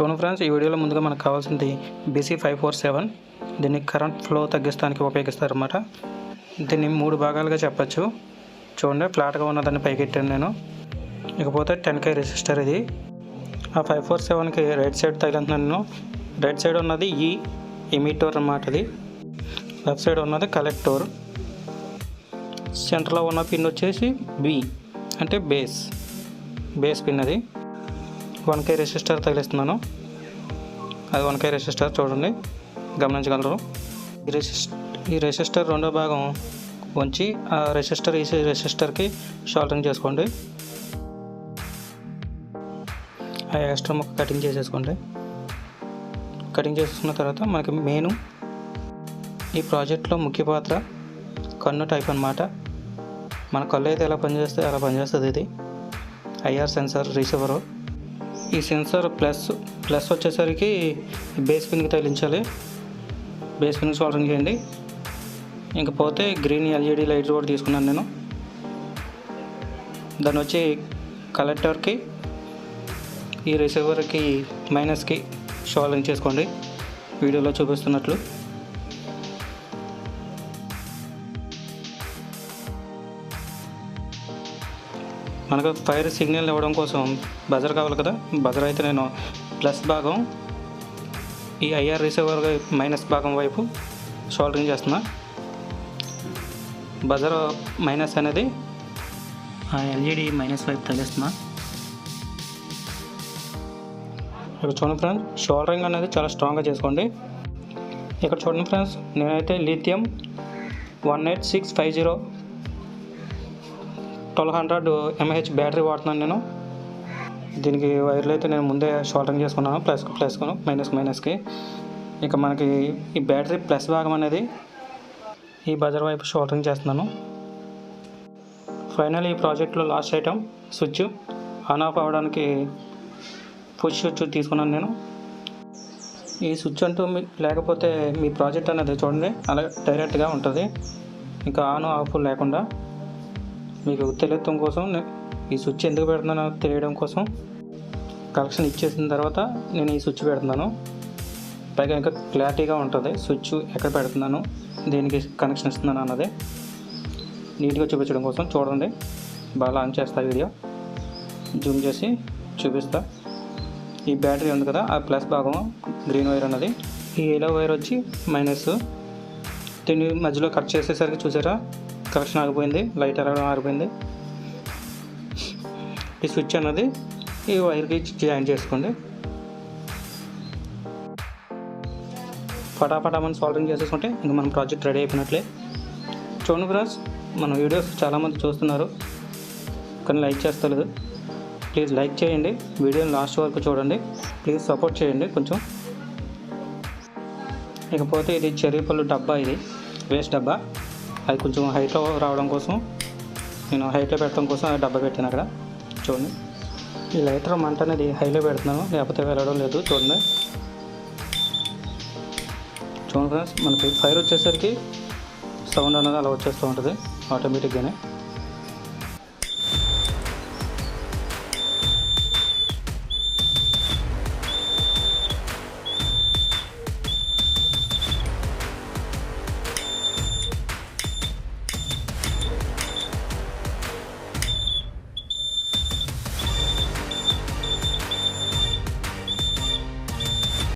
చూడండి ఫ్రెండ్స్, ఈ వీడియోలో ముందుగా మనకు కావాల్సింది BC547. దీన్ని కరెంట్ ఫ్లో తగ్గించడానికి ఉపయోగిస్తారన్నమాట. దీన్ని 3 భాగాలుగా చెప్పచ్చు. చూడండి, ఫ్లాట్గా ఉన్నదాన్ని పైకి ఎట్టాను నేను. ఇకపోతే 10K రెసిస్టర్. ఇది ఆ 547కి రైట్ సైడ్ తగిలింటున్నాను నేను. రైట్ సైడ్ ఉన్నది ఈ ఎమిటర్ అన్నమాట. ఇది లెఫ్ట్ సైడ్ ఉన్నది కలెక్టర్. సెంటర్లో ఉన్న పిన్ వచ్చేసి B అంటే బేస్ పిన్. అది 1K రెసిస్టర్ తగిలిస్తున్నాను. అది 1K రెసిస్టర్, చూడండి, గమనించగలరు. ఈ రెసిస్టర్ రెండో భాగం ఉంచి ఆ రెసిస్టర్ ఈ రెసిస్టర్కి షాల్టరింగ్ చేసుకోండి. ఆ ఎక్స్ట్రా ముక్క కటింగ్ చేసేసుకోండి. కటింగ్ చేసుకున్న తర్వాత మనకి మెయిన్ ఈ ప్రాజెక్ట్లో ముఖ్య పాత్ర కన్ను టైప్ అన్నమాట. మన కళ్ళు అయితే ఎలా పనిచేస్తే అలా పనిచేస్తుంది. ఇది IR సెన్సార్ రిసీవరు. ఈ సెన్సార్ ప్లస్ వచ్చేసరికి బేస్ పిన్కి తగిలించాలి. బేస్ పిన్కి సోల్డరింగ్ చేయండి. ఇంకపోతే గ్రీన్ LED లైట్ కూడా తీసుకున్నాను నేను. దాన్ని వచ్చి కలెక్టర్కి ఈ రిసీవర్కి మైనస్కి సోల్డరింగ్ చేసుకోండి, వీడియోలో చూపిస్తున్నట్లు. మనకు ఫైర్ సిగ్నల్ ఇవ్వడం కోసం బజర్ కావాలి కదా. బజర్ అయితే నేను ప్లస్ భాగం ఈ IR రిసీవర్ మైనస్ భాగం వైపు సోల్డరింగ్ చేస్తున్నా. బజర్ మైనస్ అనేది ఆ LED మైనస్ వైపు తగిలిస్తున్నా. ఇక్కడ చూడండి ఫ్రెండ్స్, సోల్డరింగ్ అనేది చాలా స్ట్రాంగ్గా చేసుకోండి. ఇక్కడ చూడండి ఫ్రెండ్స్, నేనైతే లిథియం 18650 1200 mAh బ్యాటరీ వాడుతున్నాను నేను. దీనికి వైర్లు అయితే నేను ముందే షార్టింగ్ చేసుకున్నాను, ప్లస్కు మైనస్కి. ఇక మనకి ఈ బ్యాటరీ ప్లస్ భాగం అనేది ఈ బజర్ వైపు షార్టింగ్ చేస్తున్నాను. ఫైనల్ ఈ ప్రాజెక్ట్లో last item switch on off అవ్వడానికి పుష్ స్విచ్ తీసుకున్నాను నేను. ఈ స్విచ్ అంటూ లేకపోతే మీ ప్రాజెక్ట్ అనేది చూడండి అలా డైరెక్ట్గా ఉంటుంది, ఇంకా ఆన్ ఆఫ్ లేకుండా. మీకు తెలియటం కోసం ఈ స్విచ్ ఎందుకు పెడుతున్నానో తెలియడం కోసం కనెక్షన్ ఇచ్చేసిన తర్వాత నేను ఈ స్విచ్ పెడుతున్నాను. పైగా ఇంకా క్లారిటీగా ఉంటుంది స్విచ్ ఎక్కడ పెడుతున్నాను, దేనికి కనెక్షన్ ఇస్తున్నాను అన్నది నీట్గా చూపించడం కోసం. చూడండి, బాగా ఆన్ చేస్తా, వీడియో జూమ్ చేసి చూపిస్తా. ఈ బ్యాటరీ ఉంది కదా, ఆ ప్లస్ భాగం గ్రీన్ వైర్ అన్నది, ఈ ఎల్లో వైర్ వచ్చి మైనస్. దీన్ని మధ్యలో కట్ చేసేసరికి చూసారా కనెక్షన్ ఆగిపోయింది, లైట్ ఎరగడం ఆగిపోయింది. ఈ స్విచ్ అన్నది ఈ వైర్కి జాయిన్ చేసుకోండి. ఫటాఫటా మనం సోల్డరింగ్ చేసేసుకుంటే ఇంకా మన ప్రాజెక్ట్ రెడీ అయిపోయినట్లే. చూడండి ఫ్రెండ్స్, మన వీడియోస్ చాలామంది చూస్తున్నారు కానీ లైక్ చేస్తలేదు. ప్లీజ్ లైక్ చేయండి, వీడియోని లాస్ట్ వరకు చూడండి, ప్లీజ్ సపోర్ట్ చేయండి కొంచెం. ఇకపోతే ఇది చెర్రీ పళ్ళు డబ్బా, ఇది వేస్ట్ డబ్బా. అది కొంచెం హైట్లో రావడం కోసం నేను హైట్లో పెట్టడం కోసం ఆ డబ్బా పెట్టాను అక్కడ. చూడండి, ఈ లైటర్ మంట అనేది హైలో పెడుతున్నాను, లేకపోతే వెళ్ళడం లేదు. చూడండి ఫ్రెండ్స్, మనకి ఫైర్ వచ్చేసరికి సౌండ్ అనేది అలా వచ్చేస్తూ ఉంటుంది ఆటోమేటిక్గానే.